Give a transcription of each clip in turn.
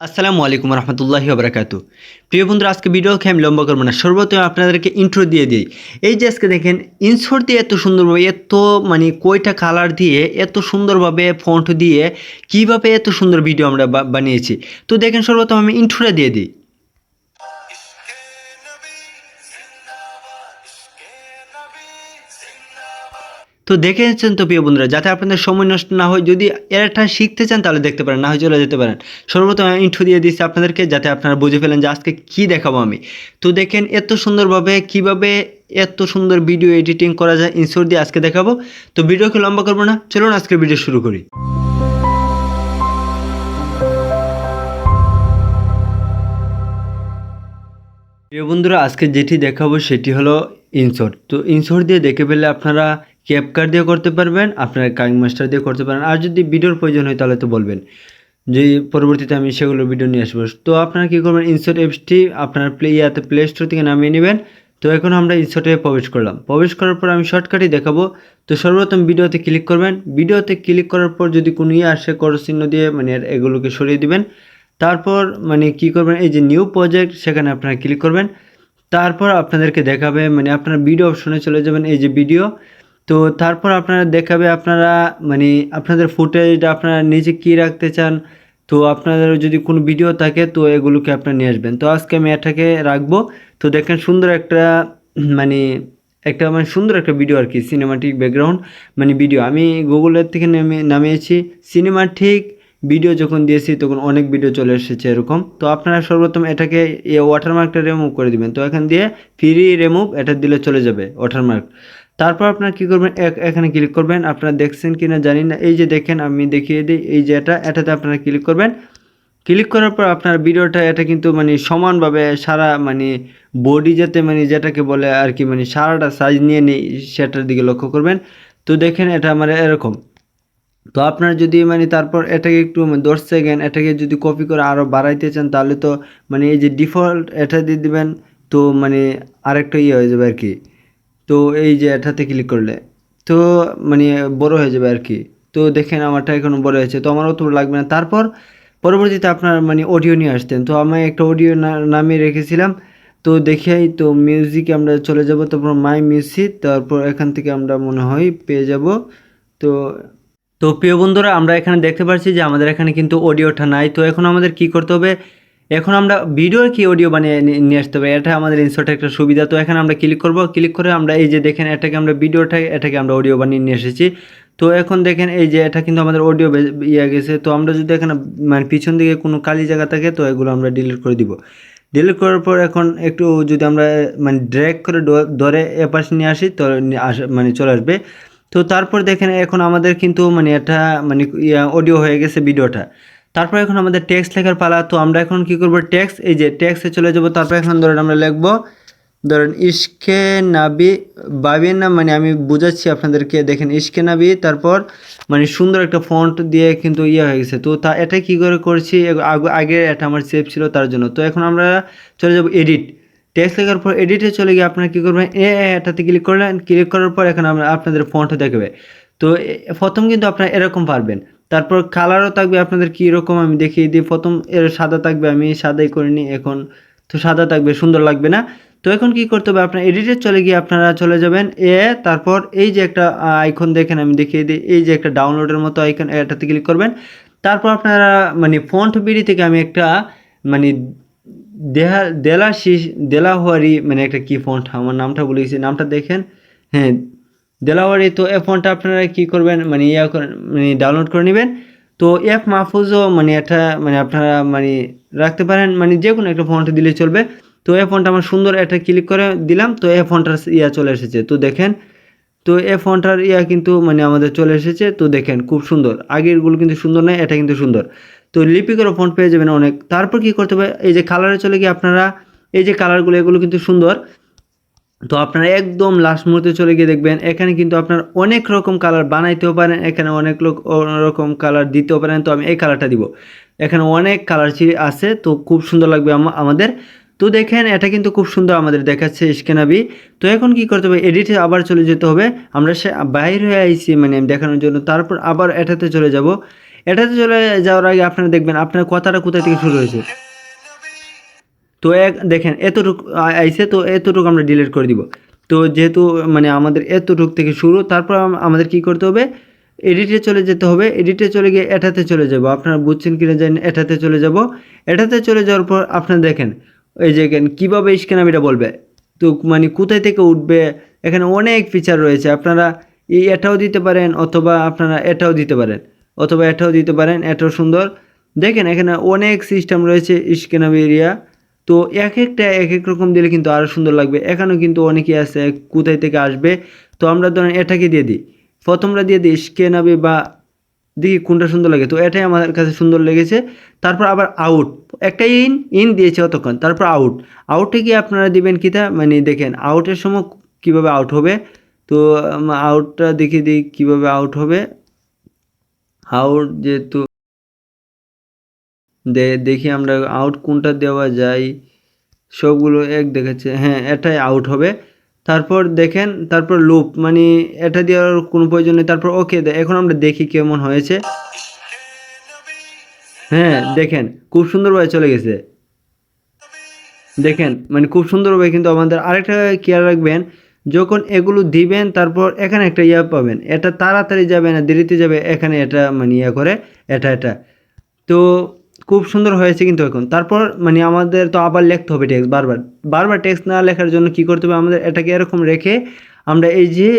আসসালামু আলাইকুম রহমতুল্লাহি ওবরাকাতু। প্রিয় বন্ধুরা, আজকে ভিডিওকে আমি লম্বা করবো না, সর্বপ্রথম আপনাদেরকে ইন্ট্রো দিয়ে দিই। এই যে আজকে দেখেন ইনশট দিয়ে এত সুন্দরভাবে এত কয়টা কালার দিয়ে এত সুন্দরভাবে ফন্ট দিয়ে কিভাবে এত সুন্দর ভিডিও আমরা বানিয়েছি। তো দেখেন সর্বপ্রথম আমি ইন্ট্রোটা দিয়ে দিই। তো দেখেছেন তো প্রিয় বন্ধুরা, যাতে আপনাদের সময় নষ্ট না হয়, যদি এটা শিখতে চান তাহলে দেখতে পারেন, না হয় চলে যেতে পারেন। সর্বপ্রথম আমি ইন্ট্রো দিয়ে দিচ্ছি আপনাদেরকে, যাতে আপনারা বুঝে ফেলেন যে আজকে কী দেখাবো আমি। তো দেখেন এত সুন্দরভাবে কিভাবে এত সুন্দর ভিডিও এডিটিং করা যায় ইনশট দিয়ে আজকে দেখাবো। তো ভিডিওকে লম্বা করবো না, চলুন আজকের ভিডিও শুরু করি। প্রিয় বন্ধুরা, আজকে যেটি দেখাবো সেটি হলো ইনশট। তো ইনশট দিয়ে দেখে ফেললে আপনারা ক্যাপকাট দিয়ে করতে পারবেন, আপনারা কাইং মাস্টার দিয়ে করতে পারেন। আর যদি ভিডিওর প্রয়োজন হয় তাহলে তো বলবেন, যে পরবর্তীতে আমি সেগুলো ভিডিও নিয়ে আসবো। তো আপনারা কী করবেন, ইনশট অ্যাপসটি আপনার প্লে স্টোর থেকে নামিয়ে নেবেন। তো এখন আমরা ইনশটে প্রবেশ করলাম। প্রবেশ করার পর আমি শর্টকাটই দেখাবো। তো সর্বপ্রথম ভিডিওতে ক্লিক করবেন। ভিডিওতে ক্লিক করার পর যদি কোনো আসে ক্রস চিহ্ন দিয়ে এগুলোকে সরিয়ে দিবেন। তারপর কী করবেন, এই যে নিউ প্রজেক্ট সেখানে আপনারা ক্লিক করবেন। তারপর আপনাদেরকে দেখাবে আপনারা ভিডিও অপশনে চলে যাবেন, এই যে ভিডিও। তো তারপর আপনারা দেখাবে আপনারা আপনাদের ফুটেজটা আপনারা নিজে কী রাখতে চান। তো আপনাদের যদি কোনো ভিডিও থাকে তো এগুলোকে আপনারা নিয়ে আসবেন। তো আজকে আমি এটাকে রাখবো। তো দেখেন সুন্দর একটা মানে সুন্দর একটা ভিডিও আর কি, সিনেমাটিক ব্যাকগ্রাউন্ড ভিডিও আমি গুগলের থেকে নামিয়েছি। সিনেমাটিক ভিডিও যখন দিয়েছি তখন অনেক ভিডিও চলে এসেছে এরকম। তো আপনারা সর্বপ্রথম এটাকে ওয়াটারমার্কটা রিমুভ করে দিবেন। তো এখান দিয়ে ফ্রি রিমুভ এটা দিলে চলে যাবে ওয়াটারমার্ক। তারপর আপনারা কী করবেন, এখানে ক্লিক করবেন। আপনারা দেখছেন কি না জানি না, এই যে দেখেন আমি দেখিয়ে দিই, এই যে এটাতে আপনারা ক্লিক করবেন। ক্লিক করার পর আপনার ভিডিওটা এটা কিন্তু সমানভাবে সারা বডি যাতে যেটাকে বলে আর কি সারাটা সাইজ নিয়ে নেই সেটার দিকে লক্ষ্য করবেন। তো দেখেন এটা আমার এরকম। তো আপনারা যদি তারপর এটাকে একটু 10 সেকেন্ড এটাকে যদি কপি করে আরও বাড়াইতে চান তাহলে তো এই যে ডিফল্ট এটা দিয়ে দিবেন। তো আরেকটা হয়ে যাবে আর কি। তো এই যে এটাতে ক্লিক করলে তো বড় হয়ে যাবে আর কি। তো দেখেন আমারটা এখনও বড় হয়েছে, তো আমার অত লাগবে না। তারপর পরবর্তীতে আপনার অডিও নিয়ে আসতেন। তো আমি একটা অডিও নামিয়ে রেখেছিলাম। তো দেখেই তো মিউজিকে আমরা চলে যাব। তারপর মাই মিউজিক, তারপর এখান থেকে আমরা মনে হয় পেয়ে যাব। তো তো প্রিয় বন্ধুরা, আমরা এখানে দেখতে পাচ্ছি যে আমাদের এখানে কিন্তু অডিওটা নাই। তো এখন আমাদের কি করতে হবে, এখন আমরা ভিডিওর কি অডিও বানিয়ে নিয়ে আসতে হবে, এটা আমাদের ইনশটের একটা সুবিধা। তো এখানে আমরা ক্লিক করব। ক্লিক করে আমরা এই যে দেখেন এটাকে আমরা এটাকে আমরা অডিও বানিয়ে নিয়ে এসেছি। তো এখন দেখেন এই যে এটা কিন্তু আমাদের অডিও গেছে। তো আমরা যদি এখানে পিছন দিকে কোনো খালি জায়গা থাকে তো এগুলো আমরা ডিলিট করে দিব। ডিলিট করার পর এখন একটু যদি আমরা ড্র্যাগ করে ধরে এপাশে নিয়ে আসি তো চলে আসবে। তো তারপর দেখেন এখন আমাদের কিন্তু এটা অডিও হয়ে গেছে ভিডিওটা। তারপর এখন আমাদের টেক্সট লেখার পালা। তো আমরা এখন কি করব, টেক্সট, এই যে টেক্সটে চলে যাব। তারপর এখন ধরেন আমরা লিখবো, ধরেন ইশকে নাবি বাবির নাম আমি বুঝাচ্ছি আপনাদেরকে। দেখেন ইশকে নাবি, তারপর সুন্দর একটা ফন্ট দিয়ে কিন্তু হয়ে গেছে। তো এটা কি করে করছি, আগে এটা আমার সেভ ছিল তার জন্য। তো এখন আমরা চলে যাব এডিট। টেক্সট লেখার পর এডিটে চলে গিয়ে আপনারা কী করবেন, এটাতে ক্লিক করলেন। ক্লিক করার পর এখন আপনাদের ফন্ট দেখবে। তো প্রথম কিন্তু আপনারা এরকম পারবেন। তারপর কালারও থাকবে আপনাদের কীরকম আমি দেখিয়ে দিই। প্রথম সাদা থাকবে, আমি সাদাই করিনি এখন। তো সাদা থাকবে, সুন্দর লাগবে না। তো এখন কি করতে হবে, আপনার এডিটে চলে গিয়ে আপনারা চলে যাবেন তারপর এই যে একটা আইকন দেখেন আমি দেখিয়ে দিই, এই যে একটা ডাউনলোডের মতো আইকন, এটাতে ক্লিক করবেন। তারপর আপনারা ফন্ট বিডি থেকে আমি একটা মানে দেলাওয়ারি একটা কি ফন্ট, আমার নামটা ভুলে গেছি, নামটা দেখেন। হ্যাঁ, দেলাওয়ারি। তো এই ফন্টটা আপনারা কী করবেন, ডাউনলোড করে নেবেন। তো অ্যাপ মাহফুজও এটা আপনারা রাখতে পারেন, যে কোনো একটা ফন্ট দিলে চলবে। তো এই ফন্টটা আমার সুন্দর, এটা ক্লিক করে দিলাম। তো এই ফন্টটার চলে এসেছে। তো দেখেন, তো এই ফন্টটার কিন্তু আমাদের চলে এসেছে। তো দেখেন খুব সুন্দর, আগেরগুলো কিন্তু সুন্দর নয়, এটা কিন্তু সুন্দর। তো লিপিকরও ফন্ট পেয়ে যাবেন অনেক। তারপর কি করতে হবে, এই যে কালারে চলে গিয়ে আপনারা এই যে কালারগুলো এগুলো কিন্তু সুন্দর। তো আপনারা একদম লাস্ট মুহূর্তে চলে গিয়ে দেখবেন এখানে কিন্তু আপনার অনেক রকম কালার বানাইতেও পারেন, এখানে অনেক রকম কালার দিতেও পারেন। তো আমি এই কালারটা দিব, এখানে অনেক কালার আছে। তো খুব সুন্দর লাগবে আমাদের। তো দেখেন এটা কিন্তু খুব সুন্দর আমাদের দেখাচ্ছে স্ক্যানাবি। তো এখন কি করতে হবে, এডিটে আবার চলে যেতে হবে। আমরা বাইরে হয়ে আইছি দেখানোর জন্য। তারপর আবার এটাতে চলে যাব। এটাতে চলে যাওয়ার আগে আপনারা দেখবেন আপনার কথাটা কোথা থেকে শুরু হয়েছে। তো দেখেন এতটুকু আইছে, তো এতটুকু আমরা ডিলিট করে দিব। তো যেহেতু মানে আমাদের এতটুকু থেকে শুরু, তারপর আমাদের কি করতে হবে, এডিটে চলে যেতে হবে। এডিটে চলে গিয়ে এটাতে চলে যাব, আপনারা বুঝছেন কিনা জানেন, এটাতে চলে যাব। এটাতে চলে যাওয়ার পর আপনারা দেখেন এই যে কীভাবে স্ক্যানাবিটা বলবে, তো মানে কোথায় থেকে উঠবে, এখানে অনেক ফিচার রয়েছে। আপনারা এটাও দিতে পারেন, অথবা আপনারা এটাও দিতে পারেন, অথবা এটাও দিতে পারেন, এটাও সুন্দর। দেখেন এখানে অনেক সিস্টেম রয়েছে স্ক্যানাবি এরিয়া। তো এক একটা এক এক রকম দিলে কিন্তু আরও সুন্দর লাগবে। এখানেও কিন্তু অনেকেই আছে কোথায় থেকে আসবে। তো আমরা ধরেন এটাকে দিয়ে দিই, প্রথমটা দিয়ে দিই স্ক্যানাবি, বা দেখি কোনটা সুন্দর লাগে। তো এটাই আমাদের কাছে সুন্দর লেগেছে। তারপর আবার আউট, একটা ইন দিয়েছে অতক্ষণ, তারপর আউটে গিয়ে আপনারা দিবেন কিটা, মানে দেখেন আউটের সময় কীভাবে আউট হবে। তো আউটটা দেখিয়ে দিই কীভাবে আউট হবে। আউট যেহেতু দেখি আমরা আউট কোনটা দেওয়া যায়, সবগুলো এক দেখাচ্ছে, হ্যাঁ এটাই আউট হবে। তারপর দেখেন, তারপর লুপ, মানে এটা দেওয়ার কোনো প্রয়োজন নেই। তারপর ওকে, এখন আমরা দেখি কেমন হয়েছে। হ্যাঁ দেখেন খুব সুন্দরভাবে চলে গেছে। দেখেন মানে খুব সুন্দরভাবে, কিন্তু আমাদের আরেকটা খেয়াল রাখবেন, যখন এগুলো দিবেন তারপর এখানে একটা ইয়া পাবেন, এটা তাড়াতাড়ি যাবে না দেরিতে যাবে, এখানে এটা মানে ইয়া করে এটা। তো খুব সুন্দর হয়েছে কিন্তু এখন। তারপর মানে আমাদের তো আবার লিখতে হবে টেক্সট, বারবার বারবার টেক্সট না লেখার জন্য কি করতে হবে, আমাদের এটাকে এরকম রেখে আমরা এই যে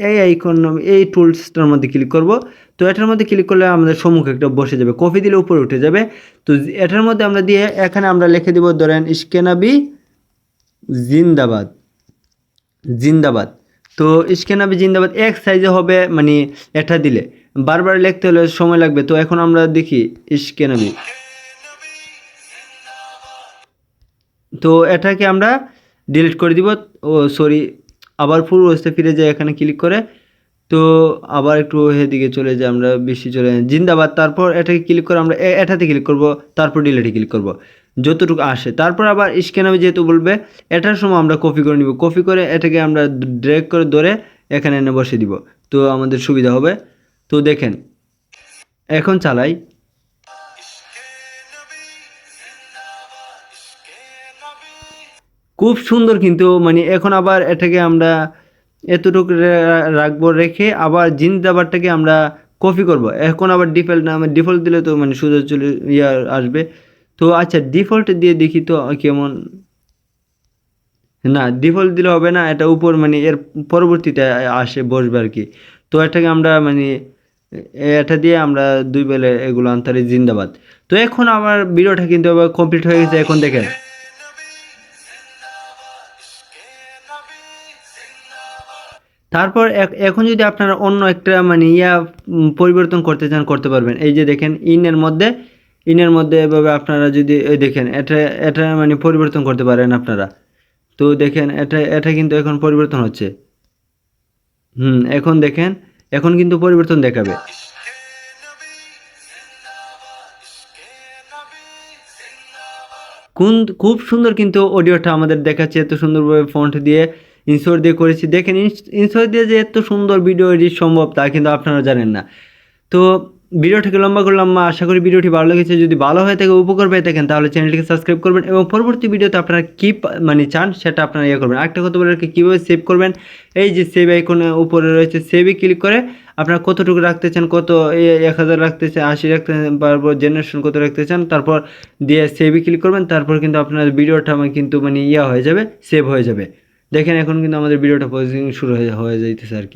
এই আইকন, এই টুলসটার মধ্যে ক্লিক করব। তো এটার মধ্যে ক্লিক করলে আমাদের সম্মুখে একটা বসে যাবে, কপি দিলে উপরে উঠে যাবে। তো এটার মধ্যে আমরা দিয়ে এখানে আমরা লিখে দিব, ধরেন স্ক্যানাবি জিন্দাবাদ, জিন্দাবাদ। তো স্ক্যানাবি জিন্দাবাদ এক সাইজে হবে, মানে এটা দিলে বারবার লিখতে হলে সময় লাগবে। তো এখন আমরা দেখি স্ক্যানাবি, তো এটাকে আমরা ডিলিট করে দিব। ও সরি, আবার পুরো অবস্থায় ফিরে যাই, এখানে ক্লিক করে। তো আবার একটু এদিকে চলে যাই, আমরা বেশি চলে যাই জিন্দাবাদ। তারপর এটাকে ক্লিক করে আমরা এটাতে ক্লিক করব, তারপর ডিলিটে ক্লিক করব যতটুকু আসে। তারপর আবার স্ক্যানাবি যেহেতু বলবে, এটার সময় আমরা কপি করে নিব, কপি করে এটাকে আমরা ড্র্যাগ করে ধরে এখানে এনে বসে দিব, তো আমাদের সুবিধা হবে। তো দেখেন এখন চালাই, খুব সুন্দর কিন্তু, মানে এখন আবার এটাকে আমরা এতটুকু রাখবো, রেখে আবার জিন্দাবাদটাকে আমরা কপি করব। এখন আবার ডিফল্ট না, আমার ডিফল্ট দিলে তো মানে সোজা চলে ইয়ে আসবে। তো আচ্ছা ডিফল্ট দিয়ে দেখি তো কেমন, না ডিফল্ট দিলে হবে না, এটা উপর মানে এর পরবর্তীতে আসে বসবে আর কি। তো এটাকে আমরা মানে এটা দিয়ে আমরা দুই বেলে এগুলো আনতারি জিন্দাবাদ। তো এখন আমার ভিডিওটা কিন্তু আবার কমপ্লিট হয়ে গেছে, এখন দেখেন। তারপর এখন যদি আপনারা অন্য একটা মানে পরিবর্তন করতে চান করতে পারবেন। এই যে দেখেন ইনের মধ্যে এভাবে আপনারা যদি দেখেন এটা এটা মানে পরিবর্তন করতে পারেন আপনারা। তো দেখেন এটা কিন্তু এখন পরিবর্তন হচ্ছে। এখন দেখেন, এখন কিন্তু পরিবর্তন দেখাবে। কোন খুব সুন্দর কিন্তু অডিওটা আমাদের দেখাচ্ছে, এত সুন্দরভাবে ফন্ট দিয়ে ইনশট দিয়ে করেছি। দেখেন ইনশট দিয়ে যে এত সুন্দর ভিডিও এডিট সম্ভব তা কিন্তু আপনারা জানেন না। তো ভিডিওটাকে লম্বা করলাম, আশা করি ভিডিওটি ভালো লেগেছে। যদি ভালো হয়ে থাকে, উপকার পেয়ে থাকেন, তাহলে চ্যানেলটিকে সাবস্ক্রাইব করবেন এবং পরবর্তী ভিডিওতে আপনারা কী মানে চান সেটা আপনারা করবেন। আরেকটা কথা বলে রাখি, কীভাবে সেভ করবেন, এই যে সেভ আইকনে উপরে রয়েছে, সেভে ক্লিক করে আপনারা কতটুকু রাখতে চান, কত 1000 রাখতে চান, 80 রাখতে চান, তারপর জেনারেশন কত রাখতে চান, তারপর দিয়ে সেভে ক্লিক করবেন। তারপর কিন্তু আপনার ভিডিওটা কিন্তু মানে হয়ে যাবে, সেভ হয়ে যাবে। দেখেন এখন কিন্তু আমাদের ভিডিওটা প্রসেসিং শুরু হয়ে যাইতেছে আর কি।